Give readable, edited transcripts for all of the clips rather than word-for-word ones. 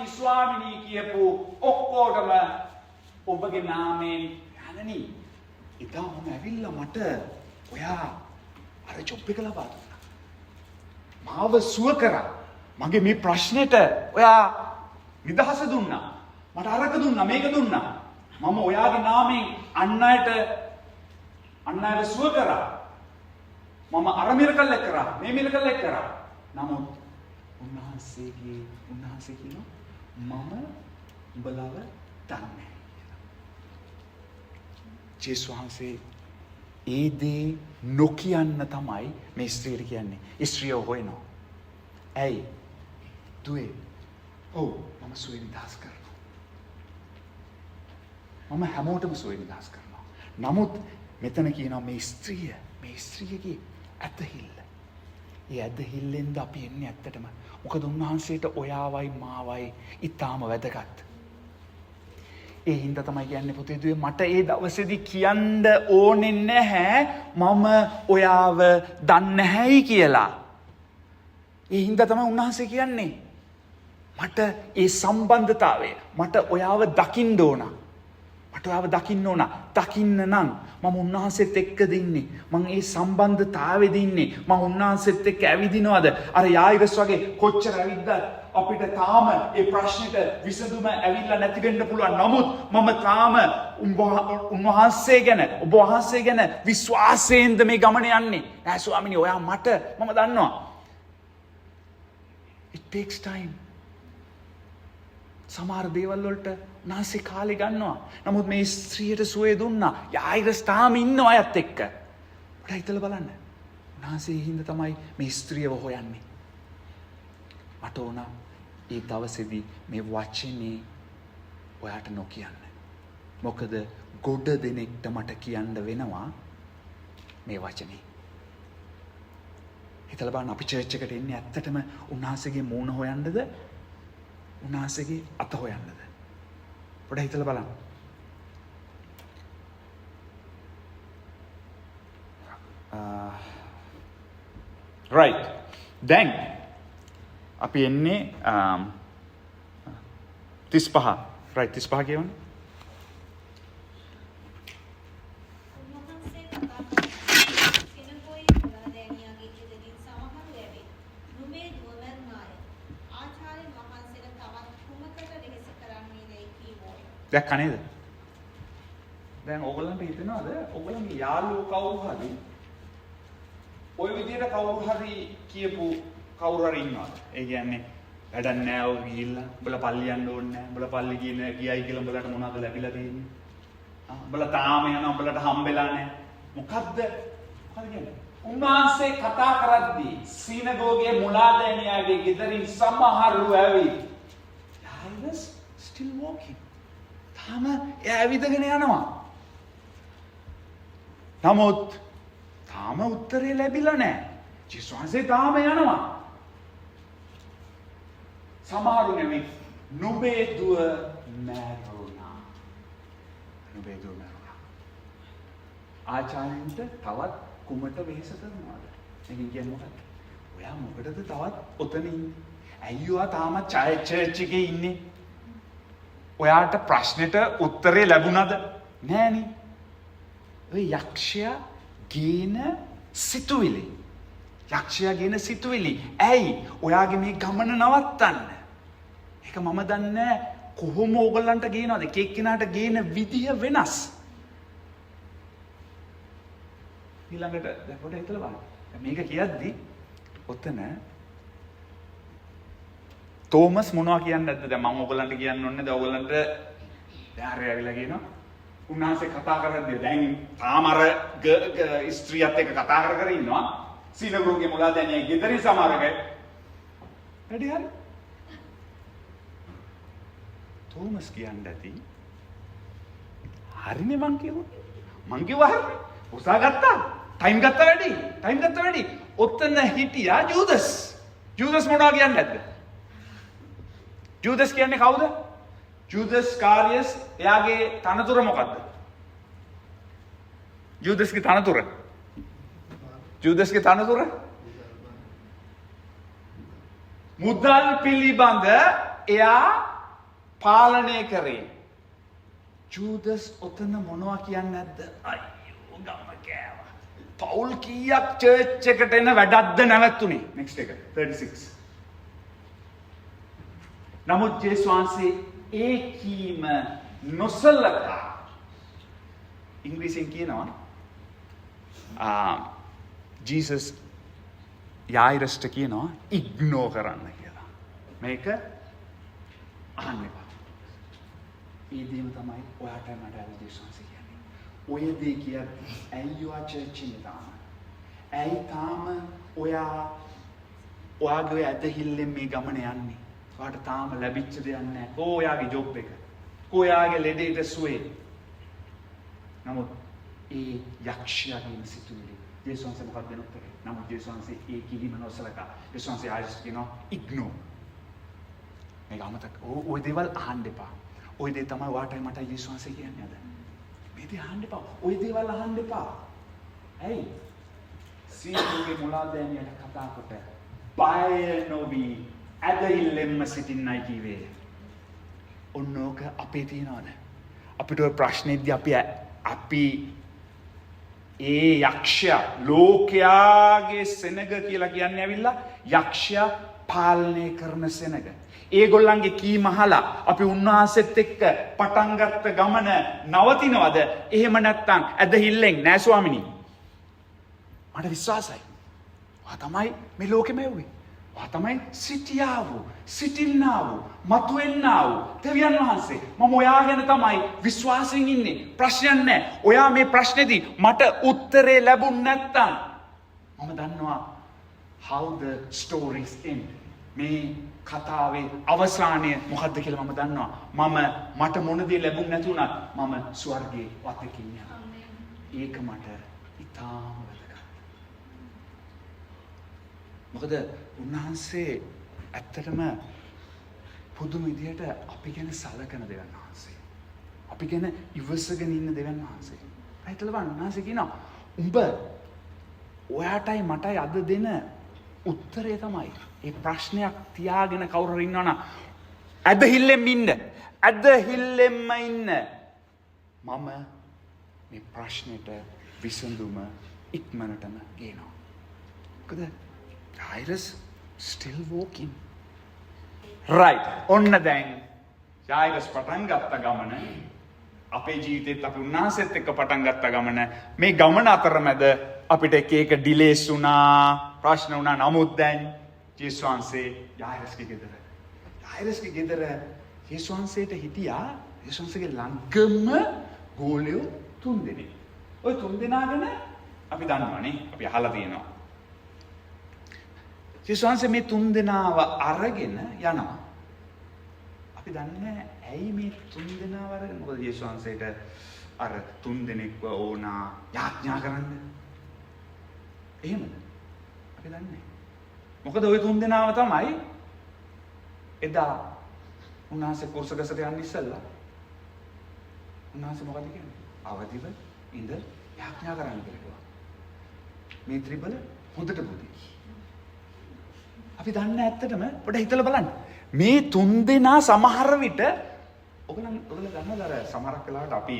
ස්වාමිනී කියපු ඔක්කොටම ඔබගේ නාමයෙන් යන්නනි. ඉතින් මම ඇවිල්ලා මට ඔයා අර ජොබ් එක ලබා දුන්නා. මාව සුව කරා. මගේ මේ ප්‍රශ්නෙට ඔයා නිදහස දුන්නා. මට අරක දුන්නා මේක දුන්නා. මම ඔයාගේ නාමයෙන් අන් අයට සුව කරා. මම අර මිරකල් එක කරා. මේ මිරකල් එක කරා. නමුත් උන්වහන්සේ කියනවා මම උඹලව දන්නේ. ජේසුස් වහන්සේ ඒ දේ නොකියන්න තමයි මේ ස්ත්‍රියට කියන්නේ. ස්ත්‍රියව හොයනවා. ඇයි? දුවේ. ඔව් මම සුවේ නිදහස් කරනවා. මම හැමෝටම සුවේ නිදහස් කරනවා. නමුත් මෙතන කියනවා මේ ස්ත්‍රියගේ ඇදහිල්ල. ඒ ඇදහිල්ලෙන්ද අපි එන්නේ ඇත්තටම. මොකද උන්වහන්සේට ඔයාවයි මාවයි ඊටාම වැදගත්. ඒ හින්දා තමයි කියන්නේ පුතේ දුවේ මට ඒ දවසේදී කියන්න ඕනේ නැහැ මම ඔයාව දන්නේ නැහැයි කියලා. ඒ හින්දා තමයි උන්වහන්සේ කියන්නේ මට ඒ සම්බන්ධතාවය මට ඔයාව දකින්න ඕන. මට ඔයාව දකින්න ඕන. දකින්න නම් මම උන්වහන්සේත් එක්කද ඉන්නේ. මම ඒ සම්බන්ධතාවෙද ඉන්නේ. මම උන්වහන්සේත් එක්ක ඇවිදිනවද? අර යායිරස් වගේ කොච්චර ඇවිද්දත් අපිට තාම ඒ ප්‍රශ්නෙට විසඳුම ඇවිල්ලා නැති වෙන්න පුළුවන්. නමුත් මම තාම උන්වහන්සේ ගැන ඔබ වහන්සේ ගැන විශ්වාසයෙන්ද මේ ගමන යන්නේ. නෑ ස්වාමිනේ ඔයා මට මම දන්නවා. It takes time. සමහර දේවල් වලට උන්වහන්සේ කාලේ ගන්නවා. නමුත් මේ ස්ත්‍රියට සුවේ දුන්නා. යායිරස් තාම ඉන්නවා අයත් එක්ක. ඔබට හිතලා බලන්න. උන්වහන්සේ හින්දා තමයි මේ ස්ත්‍රියව හොයන්නේ. මට ඕන ඒ දවසේදී මේ වචනේ ඔයාට නොකියන්න. මොකද ගොඩ දෙනෙක්ට මට කියන්න වෙනවා මේ වචනේ. හිතලා බලන්න අපි චර්ච් එකට එන්නේ ඇත්තටම උන්වහන්සේගේ මූණ හොයන්නද? උන්වහන්සේගේ අත හොයන්නද? පොඩ්ඩක් හිතලා බලන්න. right. දැන් අපි එන්නේ 35. right 35 කියවනේ. දැක්කා නේද? දැන් ඕගොල්ලන්ට හිතෙනවද ඕගොල්ලන්ගේ යාළුවෝ කවුරු හරි ඔය විදිහට කවුරු හරි කියපු කවුරු හරි ඉන්නවද? ඒ කියන්නේ වැඩක් නෑ ඔය ගිහිල්ලා උඹලා පල්ලි යන්න ඕනේ නෑ. උඹලා පල්ලි ගියයි කියලා උඹලට මොනවද ලැබිලා තියෙන්නේ? උඹලා තාම යනවා උඹලට හම්බෙලා නෑ. මොකද්ද කියන්නේ? උන්වහන්සේ කතා කරද්දී සීනගෝගේ මුලාදෑනියාගේ ගෙදරින් සමහරව ඇවිත් Jairus still walking. තාම එයා ඇවිදගෙන යනවා. නමුත් තාම උත්තරේ ලැබිලා නැහැ. ජේසුස් වහන්සේ තාම යනවා. සමහරු නෙමෙයි නුඹේ දුව මැරුණා. නුඹේ දුව මැරුණා. ආචාර්යන්ට තවත් කුමට වෙහෙස කරනවාද? එකින් කියන්නේ මොකක්ද? ඔයා මොකටද තවත් ඔතන ඉන්නේ? ඇයි ඔයා තාම චර්ච් එකේ ඉන්නේ? ඔයාට ප්‍රශ්නෙට උත්තරේ ලැබුණද? නෑනේ. ඔය යක්ෂයා ගේන සිතුවිලි. ඇයි ඔයාගේ මේ ගමන නවත්තන්න? ඒක මම දන්නේ කොහොම ඕගොල්ලන්ට ගේනවද? එක එක්කෙනාට ගේන විදිය වෙනස්. ඊළඟට දැන් පොඩ්ඩක් හිතලා බලන්න. මේක කියද්දි ඔතන තෝමස් මොනවා කියන්නේ නැද්ද? දැන් මම ඔයගලන්ට කියන්න ඕනේ නැද්ද? ඔයගලන්ට දැන් හරිය ඇවිල්ලා කියනවා. උන්වහන්සේ කතා කරද්දී දැන් තාම අර ස්ත්‍රියත් එක්ක කතා කර ඉන්නවා. සීනගෝගේ මුලාදෑනියා ගෙදරින් සමහරගේ වැඩි හරි. තෝමස් කියන්නේ ඇති. හරිනේ මං කිව්වා. මං කිව්වා හරිනේ. උසා ගත්තා. ටයිම් ගත්තා වැඩි. ඔතන හිටියා ජූදස්. ජූදස් මොනවා කියන්නේ නැද්ද? ජූදස් කියන්නේ කවුද? ජූදස් කාරියස් එයාගේ තනතුර මොකද්ද? ජූදස්ගේ තනතුර මුදල් පිළිබඳ එයා පාලනය කරේ. ජූදස් ඔතන මොනවා කියන්නේ නැද්ද? අයියෝ ගම කෑවා. පවුල් කීයක් චර්ච් එකට එන වැඩක්ද නැවතුනේ? next එක 36. නමුත් ජේසුස් වහන්සේ ඒ කීම නොසලකා ඉංග්‍රීසියෙන් කියනවා ජීසස් යායිරස්ට කියනවා ඉග්නෝ කරන්න කියලා. මේක අහන්න එපා. ඒ දේම තමයි ඔයාට මට ජේසුස් වහන්සේ කියන්නේ. ඔය දේ කියද්දි ඇයි ඔයා චර්ච් එකේ තාම? ඇයි තාම ඔයාගේ ඇදහිල්ලෙන් මේ ගමන යන්නේ? ඔයාට තාම ලැබිච්ච දෙයක් නැහැ. කොහො ඔයාගේ ජොබ් එක? කොහො ඔයාගේ ලෙඩේට සුවේ? නමුත් ඒ යක්ෂයාගේ සිතුවිලි ජේසුස් වහන්සේ මොකක්ද දෙනුත්තේ? නමුත් ජේසුස් වහන්සේ ඒ කිලිම නොසලකා. ජේසුස් වහන්සේ ආයෙත් කියනවා ඉග්නෝ. මේක අමතක. ඔය දේවල් අහන්න එපා. ඔය දේ තමයි ඔයාටයි මටයි ජේසුස් වහන්සේ කියන්නේ අද. මේ දේ අහන්න එපා. ඔය දේවල් අහන්න එපා. ඇයි? සීතුගේ මුලාදෑනියට කතා කොට බය නොවි ඇදහිල්ලෙන්ම සිටින්නයි කිව්වේ. ඔන්නෝක අපේ තියනවාද? අපිට ඔය ප්‍රශ්නේදී අපි ඒ යක්ෂයා ලෝකයාගේ සෙනග කියලා කියන්නේ ඇවිල්ලා යක්ෂයා පාලනය කරන සෙනග. ඒගොල්ලන්ගේ කීම අහලා අපි උන්වහන්සේත් එක්ක පටන් ගත්ත ගමන නවතිනවද? එහෙම නැත්නම් ඇදහිල්ලෙන් නෑ ස්වාමිනී. මට විශ්වාසයි. ඔයා තමයි මේ ලෝකෙම එව්වේ. ඔයා තමයි සිටින්නා වූ මතුවෙන්නා වූ දෙවියන් වහන්සේ. මම ඔයා ගැන තමයි විශ්වාසයෙන් ඉන්නේ. ප්‍රශ්නයක් නැහැ. ඔයා මේ ප්‍රශ්නේදී මට උත්තරේ ලැබුණ නැත්තම් මම දන්නවා how the stories end. මේ කතාවේ අවසානය මොකද්ද කියලා මම දන්නවා. මට මොන දේ ලැබුණ නැතුණත් මම ස්වර්ගයේ වතකින් යනවා. ඒක මට ඉතාම මොකද උන්වහන්සේ ඇත්තටම පුදුම විදියට අපි ගැන සලකන දෙවියන් වහන්සේ. අපි ගැන ඉවසගෙන ඉන්න දෙවියන් වහන්සේ. හිතලවන්න උන්වහන්සේ කියනවා උඹ ඔයාටයි මටයි අද දෙන උත්තරේ තමයි මේ ප්‍රශ්නයක් තියාගෙන කවුරු හරි ඉන්නවනම් ඇදහිල්ලෙන් ඉන්න. ඇදහිල්ලෙන්ම ඉන්න. මම මේ ප්‍රශ්නෙට විසඳුම ඉක්මනටම ගේනවා. මොකද Jairus still walking. Right. ඔන්න දැන් Jairus පටන් ගත්ත ගමන අපේ ජීවිතේත් අපි උන්වහන්සේත් එක්ක පටන් ගත්ත ගමන මේ ගමන අතරමැද අපිට එක ඩිලේස් වුණා ප්‍රශ්න වුණා. නමුත් දැන් ජේසුස් වහන්සේ Jairusගේ ගෙදර ජේසුස් වහන්සේට හිටියා. ජේසුස් වහන්සේගේ ළඟම ගෝලියෝ 3 දෙනෙක්. ওই 3 දෙනා ගැන අපි දන්නවනේ. අපි අහලා තියෙනවා. ජේසුස් වහන්සේ මේ 3 දෙනාව අරගෙන යනවා. අපි දන්නේ ඇයි මේ 3 දෙනාව අරගෙන? මොකද ජේසුස් වහන්සේට අර 3 දෙනෙක්ව ඕනා යාඥා කරන්න. එහෙමද? අපි දන්නේ. මොකද ওই 3 දෙනාව තමයි එදා උන්වහන්සේ කුරුසගසට යන්න ඉස්සෙල්ලා උන්වහන්සේ මොකද කියන්නේ? අවදිව ඉඳ යාඥා කරන්න කියලා. මේ ත්‍රිබල හොඳට බුදි. අපි දන්න ඇත්තටම පොඩ්ඩක් හිතලා බලන්න. මේ 3 දෙනා සමහර විට ඔයගොල්ලෝ දන්නවද අර සමහරක් වෙලාවට අපි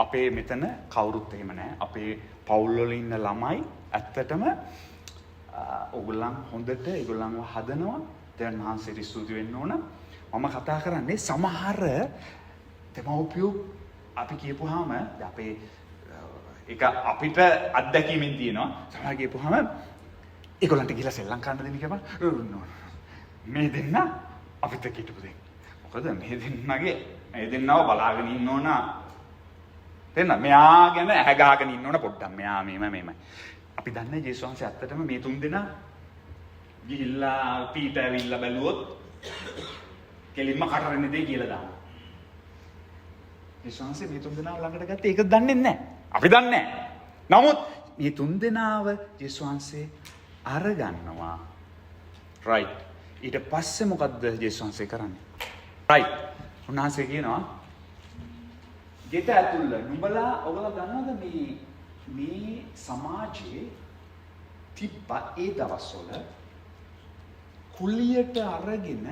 අපේ මෙතන කවුරුත් එහෙම නැහැ. අපේ පවුල් වල ඉන්න ළමයි ඇත්තටම ඔයගොල්ලන් හොඳට ඒගොල්ලන්ව හදනවා. දැන් මහන්සියට ස්තුති වෙන්න ඕන. මම කතා කරන්නේ සමහර දෙමව්පියෝ අපි කියපුවාම අපේ ඒක අපිට අත්දැකීමෙන් තියෙනවා. සමහර කියපුවාම ඒගොල්ලන්ට ගිහලා සෙල්ලම් කරන්න දෙන්න කියපන්. මේ දෙන්න අපිට කිට්ටු දෙන්න. මොකද මේ දෙන්නව බලාගෙන ඉන්න ඕන. දෙන්න මෙයා ගැන ඇහැ ගහගෙන ඉන්න ඕන පොඩ්ඩක්. මෙයා මේමයි. අපි දන්නේ ජේසුස් වහන්සේ ඇත්තටම මේ 3 දෙනා ගිහිල්ලා පීට ඇවිල්ලා බැලුවොත් කෙලින්ම කටරෙන්නේ දෙයි කියලා දානවා. ජේසුස් වහන්සේ මේ 3 දෙනාව ළඟට ගත්තේ ඒක දන්නේ නැහැ. අපි දන්නේ නැහැ. නමුත් මේ 3 දෙනාව ජේසුස් වහන්සේ අරගන්නවා. right. ඊට පස්සේ මොකද්ද ජේසුස් වහන්සේ කරන්නේ? right. උන්වහන්සේ කියනවා ගෙට ඇතුළ නුඹලා ඔයගොල්ලෝ දන්නවද මේ සමාජයේ තිබ්බ ඒ දවස්වල කුලියට අරගෙන